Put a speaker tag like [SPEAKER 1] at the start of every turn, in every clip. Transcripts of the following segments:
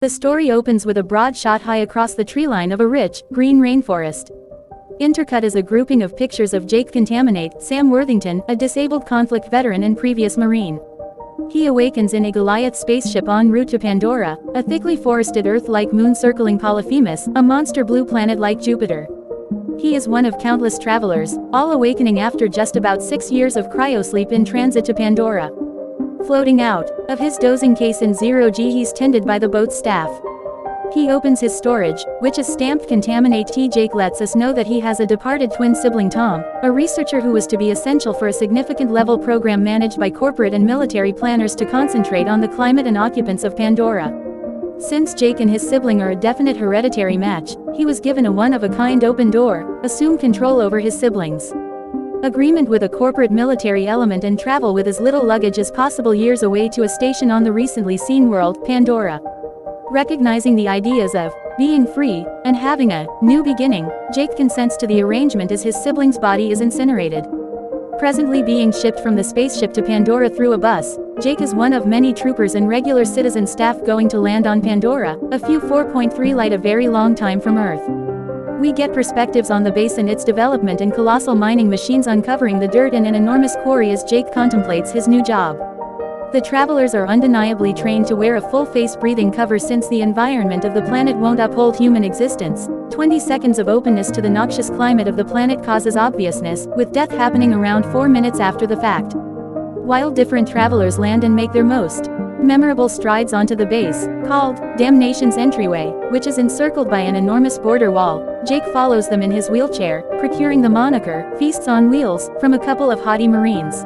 [SPEAKER 1] The story opens with a broad shot high across the treeline of a rich, green rainforest. Intercut is a grouping of pictures of Jake Contaminate, Sam Worthington, a disabled conflict veteran and previous Marine. He awakens in a Goliath spaceship en route to Pandora, a thickly forested Earth-like moon circling Polyphemus, a monster blue planet like Jupiter. He is one of countless travelers, all awakening after just about 6 years of cryosleep in transit to Pandora. Floating out of his dozing case in 0G, he's tended by the boat's staff. He opens his storage, which is stamped Contaminate T. Jake lets us know that he has a departed twin sibling Tom, a researcher who was to be essential for a significant level program managed by corporate and military planners to concentrate on the climate and occupants of Pandora. Since Jake and his sibling are a definite hereditary match, he was given a one-of-a-kind open door, assume control over his siblings. Agreement with a corporate military element and travel with as little luggage as possible years away to a station on the recently seen world, Pandora. Recognizing the ideas of being free and having a new beginning, Jake consents to the arrangement as his sibling's body is incinerated. Presently being shipped from the spaceship to Pandora through a bus, Jake is one of many troopers and regular citizen staff going to land on Pandora, a few 4.3 light a very long time from Earth. We get perspectives on the base and its development and colossal mining machines uncovering the dirt in an enormous quarry as Jake contemplates his new job. The travelers are undeniably trained to wear a full-face breathing cover since the environment of the planet won't uphold human existence. 20 seconds of openness to the noxious climate of the planet causes obviousness, with death happening around 4 minutes after the fact. While different travelers land and make their most memorable strides onto the base, called Damnation's Entryway, which is encircled by an enormous border wall, Jake follows them in his wheelchair, procuring the moniker, Feasts on Wheels, from a couple of haughty Marines.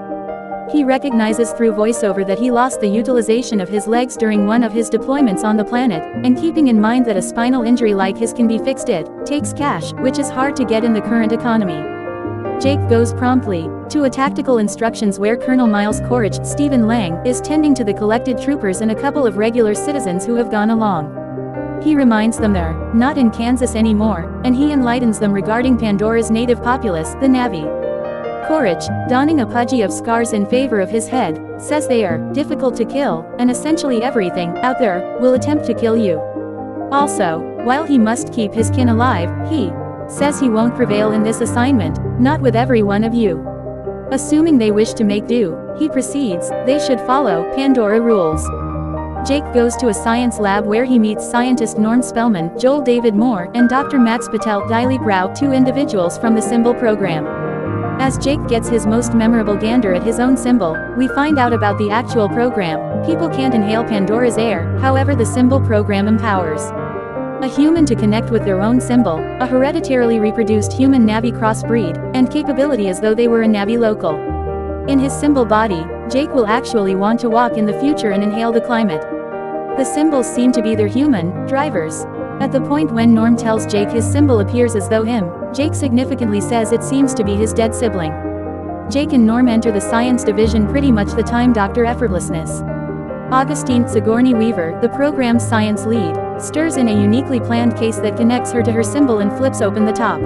[SPEAKER 1] He recognizes through voiceover that he lost the utilization of his legs during one of his deployments on the planet, and keeping in mind that a spinal injury like his can be fixed, it takes cash, which is hard to get in the current economy. Jake goes promptly to a tactical instructions where Colonel Miles Courage, Stephen Lang, is tending to the collected troopers and a couple of regular citizens who have gone along. He reminds them they're not in Kansas anymore, and he enlightens them regarding Pandora's native populace, the Navi. Courage, donning a pudgy of scars in favor of his head, says they are difficult to kill, and essentially everything out there will attempt to kill you. Also, while he must keep his kin alive, he says he won't prevail in this assignment, not with every one of you. Assuming they wish to make do, he proceeds, they should follow Pandora rules. Jake goes to a science lab where he meets scientist Norm Spellman, Joel David Moore, and Dr. Max Patel, Dilip Rao, 2 individuals from the Symbol program. As Jake gets his most memorable gander at his own symbol, we find out about the actual program. People can't inhale Pandora's air, however the Symbol program empowers a human to connect with their own symbol, a hereditarily reproduced human Navi crossbreed, and capability as though they were a Navi local. In his symbol body, Jake will actually want to walk in the future and inhale the climate. The symbols seem to be their human drivers. At the point when Norm tells Jake his symbol appears as though him, Jake significantly says it seems to be his dead sibling. Jake and Norm enter the science division pretty much the time Dr. Effortlessness, Augustine Sigourney Weaver, the program's science lead, stirs in a uniquely planned case that connects her to her symbol and flips open the top.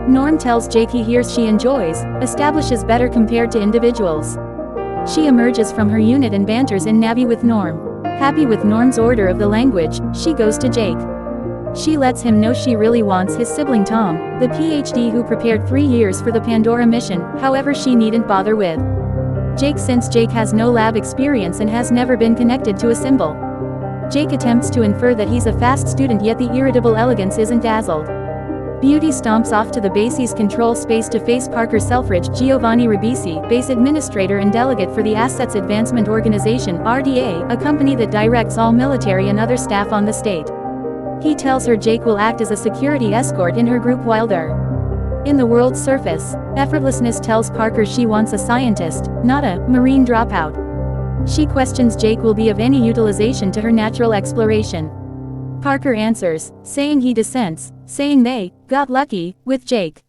[SPEAKER 1] Norm tells Jake he hears she enjoys, establishes better compared to individuals. She emerges from her unit and banters in Navi with Norm. Happy with Norm's order of the language, she goes to Jake. She lets him know she really wants his sibling Tom, the PhD who prepared 3 years for the Pandora mission, however she needn't bother with Jake since Jake has no lab experience and has never been connected to a symbol. Jake attempts to infer that he's a fast student, yet the irritable elegance isn't dazzled. Beauty stomps off to the base's control space to face Parker Selfridge, Giovanni Ribisi, base administrator and delegate for the Assets Advancement Organization, RDA, a company that directs all military and other staff on the state. He tells her Jake will act as a security escort in her group while they're in the world's surface. Effortlessness tells Parker she wants a scientist, not a Marine dropout. She questions Jake will be of any utilization to her natural exploration. Parker answers, saying he dissents, saying they got lucky with Jake.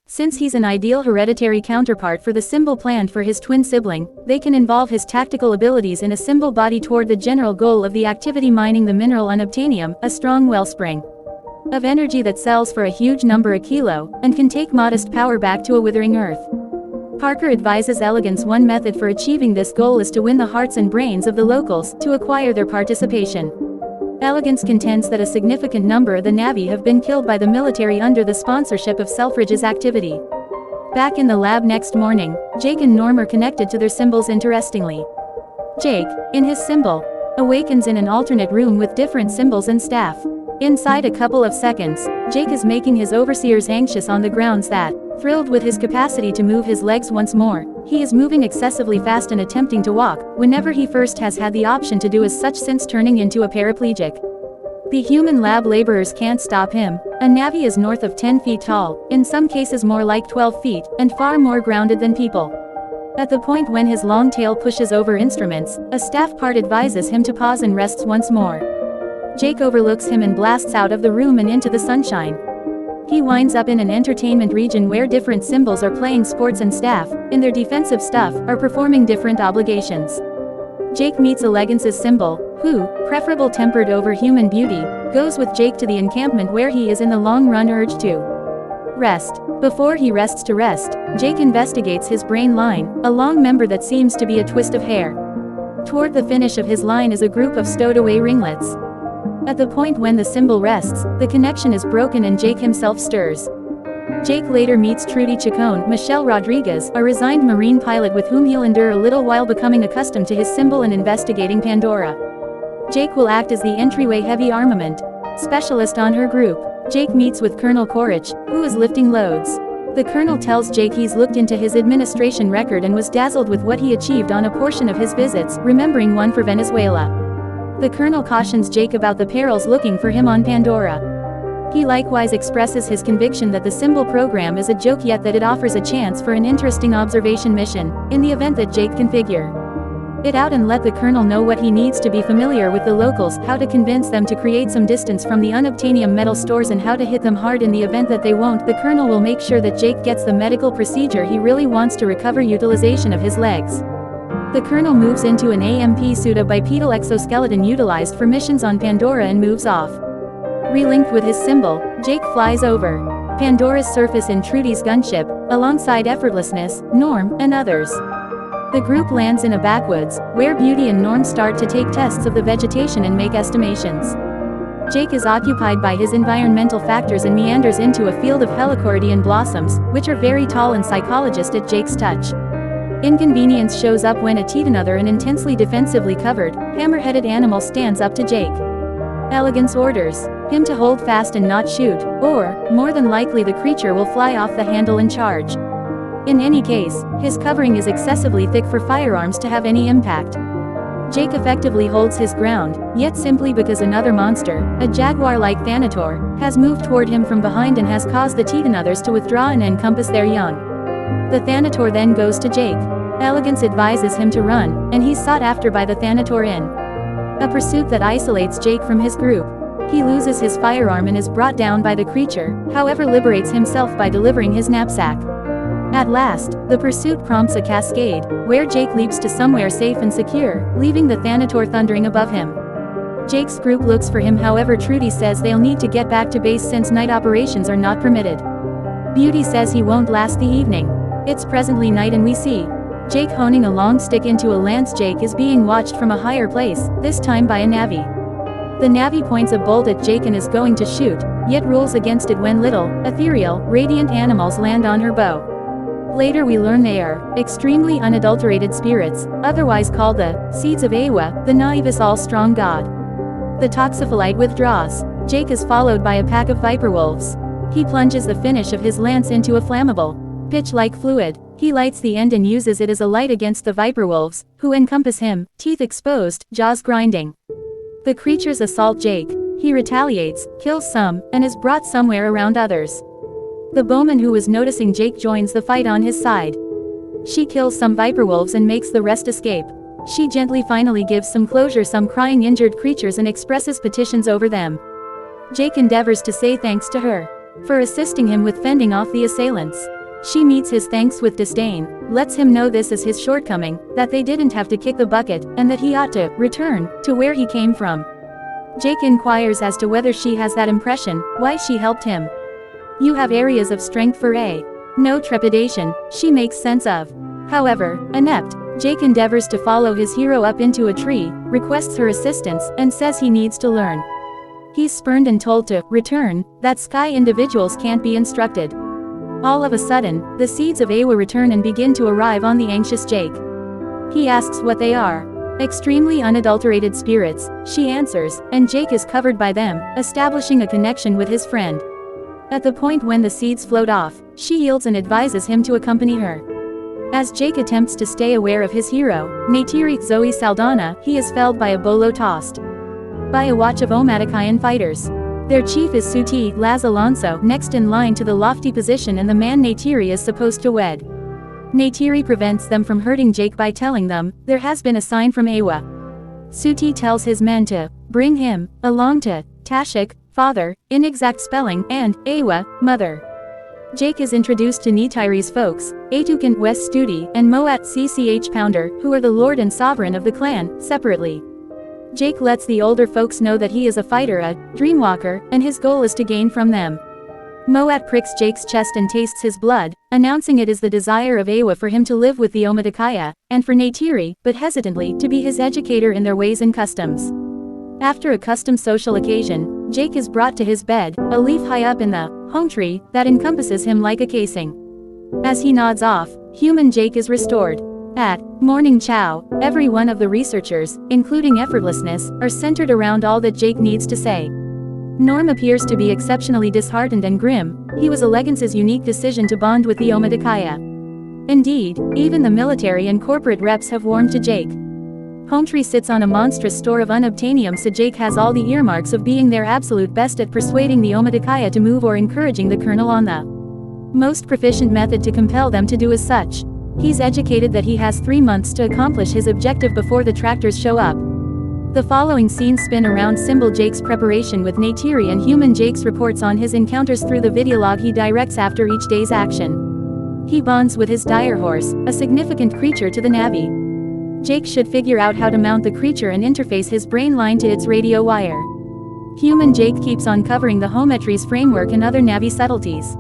[SPEAKER 1] Since he's an ideal hereditary counterpart for the symbol planned for his twin sibling, they can involve his tactical abilities in a symbol body toward the general goal of the activity, mining the mineral unobtainium, a strong wellspring of energy that sells for a huge number a kilo, and can take modest power back to a withering earth. Parker advises Elegance one method for achieving this goal is to win the hearts and brains of the locals, to acquire their participation. Elegance contends that a significant number of the Navi have been killed by the military under the sponsorship of Selfridge's activity. Back in the lab next morning, Jake and Norm are connected to their symbols interestingly. Jake, in his symbol, awakens in an alternate room with different symbols and staff. Inside a couple of seconds, Jake is making his overseers anxious on the grounds that, thrilled with his capacity to move his legs once more, he is moving excessively fast and attempting to walk, whenever he first has had the option to do as such since turning into a paraplegic. The human lab laborers can't stop him. A Navi is north of 10 feet tall, in some cases more like 12 feet, and far more grounded than people. At the point when his long tail pushes over instruments, a staff part advises him to pause and rests once more. Jake overlooks him and blasts out of the room and into the sunshine. He winds up in an entertainment region where different symbols are playing sports and staff, in their defensive stuff, are performing different obligations. Jake meets Elegance's symbol, who, preferable tempered over human beauty, goes with Jake to the encampment where he is in the long run urged to rest. Before he rests to rest, Jake investigates his brain line, a long member that seems to be a twist of hair. Toward the finish of his line is a group of stowed away ringlets. At the point when the symbol rests, the connection is broken and Jake himself stirs. Jake later meets Trudy Chacon, Michelle Rodriguez, a resigned Marine pilot with whom he'll endure a little while becoming accustomed to his symbol and investigating Pandora. Jake will act as the entryway heavy armament specialist on her group. Jake meets with Colonel Korich, who is lifting loads. The colonel tells Jake he's looked into his administration record and was dazzled with what he achieved on a portion of his visits, remembering one for Venezuela. The colonel cautions Jake about the perils looking for him on Pandora. He likewise expresses his conviction that the symbol program is a joke yet that it offers a chance for an interesting observation mission, in the event that Jake can figure it out and let the colonel know what he needs to be familiar with the locals, how to convince them to create some distance from the unobtainium metal stores and how to hit them hard in the event that they won't. The colonel will make sure that Jake gets the medical procedure he really wants to recover utilization of his legs. The colonel moves into an AMP suit, a bipedal exoskeleton utilized for missions on Pandora, and moves off. Relinked with his symbol, Jake flies over Pandora's surface in Trudy's gunship, alongside Effortlessness, Norm, and others. The group lands in a backwoods, where Beauty and Norm start to take tests of the vegetation and make estimations. Jake is occupied by his environmental factors and meanders into a field of helichoridian blossoms, which are very tall and psychologist at Jake's touch. Inconvenience shows up when a another an intensely defensively covered, hammer-headed animal stands up to Jake. Elegance orders him to hold fast and not shoot, or, more than likely the creature will fly off the handle and charge. In any case, his covering is excessively thick for firearms to have any impact. Jake effectively holds his ground, yet simply because another monster, a jaguar-like Thanator, has moved toward him from behind and has caused the Titanothers to withdraw and encompass their young. The Thanator then goes to Jake. Elegance advises him to run, and he's sought after by the Thanator in a pursuit that isolates Jake from his group. He loses his firearm and is brought down by the creature, however liberates himself by delivering his knapsack. At last, the pursuit prompts a cascade, where Jake leaps to somewhere safe and secure, leaving the Thanator thundering above him. Jake's group looks for him, however Trudy says they'll need to get back to base since night operations are not permitted. Beauty says he won't last the evening. It's presently night and we see Jake honing a long stick into a lance. Jake is being watched from a higher place, this time by a Navi. The Navi points a bolt at Jake and is going to shoot, yet rules against it when little, ethereal, radiant animals land on her bow. Later we learn they are extremely unadulterated spirits, otherwise called the seeds of Awa, the Naivus all-strong god. The toxopholite withdraws. Jake is followed by a pack of viper wolves. He plunges the finish of his lance into a flammable, pitch-like fluid. He lights the end and uses it as a light against the viper wolves, who encompass him, teeth exposed, jaws grinding. The creatures assault Jake. He retaliates, kills some, and is brought somewhere around others. The bowman who was noticing Jake joins the fight on his side. She kills some viper wolves and makes the rest escape. She gently finally gives some closure some crying injured creatures and expresses petitions over them. Jake endeavors to say thanks to her for assisting him with fending off the assailants. She meets his thanks with disdain, lets him know this is his shortcoming, that they didn't have to kick the bucket, and that he ought to return to where he came from. Jake inquires as to whether she has that impression, why she helped him. You have areas of strength for a no trepidation, she makes sense of. However, inept, Jake endeavors to follow his hero up into a tree, requests her assistance, and says he needs to learn. He's spurned and told to return, that sky individuals can't be instructed. All of a sudden, the seeds of Awa return and begin to arrive on the anxious Jake. He asks what they are. Extremely unadulterated spirits, she answers, and Jake is covered by them, establishing a connection with his friend. At the point when the seeds float off, she yields and advises him to accompany her. As Jake attempts to stay aware of his hero, Neytiri Zoe Saldana, he is felled by a bolo tossed by a watch of Omatakayan fighters. Their chief is Suti Laz Alonso, next in line to the lofty position and the man Neytiri is supposed to wed. Neytiri prevents them from hurting Jake by telling them, there has been a sign from Awa. Suti tells his men to bring him along to Tashik, father, inexact spelling, and Awa, mother. Jake is introduced to Neytiri's folks, Atukan West Studi, and Moat CCH Pounder, who are the lord and sovereign of the clan, separately. Jake lets the older folks know that he is a fighter, a dreamwalker, and his goal is to gain from them. Moat pricks Jake's chest and tastes his blood, announcing it is the desire of Awa for him to live with the Omaticaya, and for Neytiri, but hesitantly, to be his educator in their ways and customs. After a custom social occasion, Jake is brought to his bed, a leaf high up in the home tree that encompasses him like a casing. As he nods off, human Jake is restored. At morning chow, every one of the researchers, including effortlessness, are centered around all that Jake needs to say. Norm appears to be exceptionally disheartened and grim. He was Elegance's unique decision to bond with the Omaticaya. Indeed, even the military and corporate reps have warmed to Jake. Hometree sits on a monstrous store of unobtainium, so Jake has all the earmarks of being their absolute best at persuading the Omaticaya to move or encouraging the colonel on the most proficient method to compel them to do as such. He's educated that he has 3 months to accomplish his objective before the tractors show up. The following scenes spin around Symbol Jake's preparation with Neytiri, and human Jake's reports on his encounters through the videolog he directs after each day's action. He bonds with his dire horse, a significant creature to the Navi. Jake should figure out how to mount the creature and interface his brain line to its radio wire. Human Jake keeps on covering the Hometry's framework and other Navi subtleties.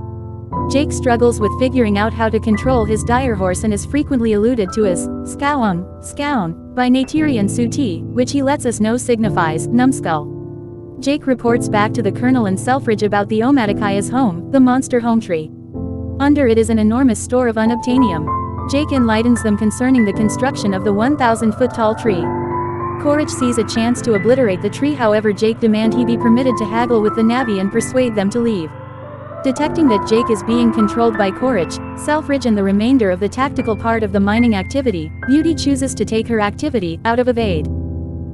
[SPEAKER 1] Jake struggles with figuring out how to control his dire horse and is frequently alluded to as Skown by Neytiri and Suti, which he lets us know signifies numbskull. Jake reports back to the colonel and Selfridge about the Omatikaya's home, the monster home tree. Under it is an enormous store of unobtainium. Jake enlightens them concerning the construction of the 1,000-foot-tall tree. Korich sees a chance to obliterate the tree, however Jake demands he be permitted to haggle with the Navi and persuade them to leave. Detecting that Jake is being controlled by Korich, Selfridge and the remainder of the tactical part of the mining activity, Beauty chooses to take her activity out of evade.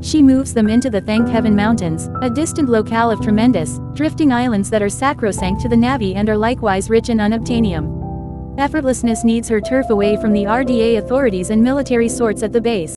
[SPEAKER 1] She moves them into the Thank Heaven Mountains, a distant locale of tremendous, drifting islands that are sacrosanct to the Navi and are likewise rich in unobtainium. Effortlessness needs her turf away from the RDA authorities and military sorts at the base.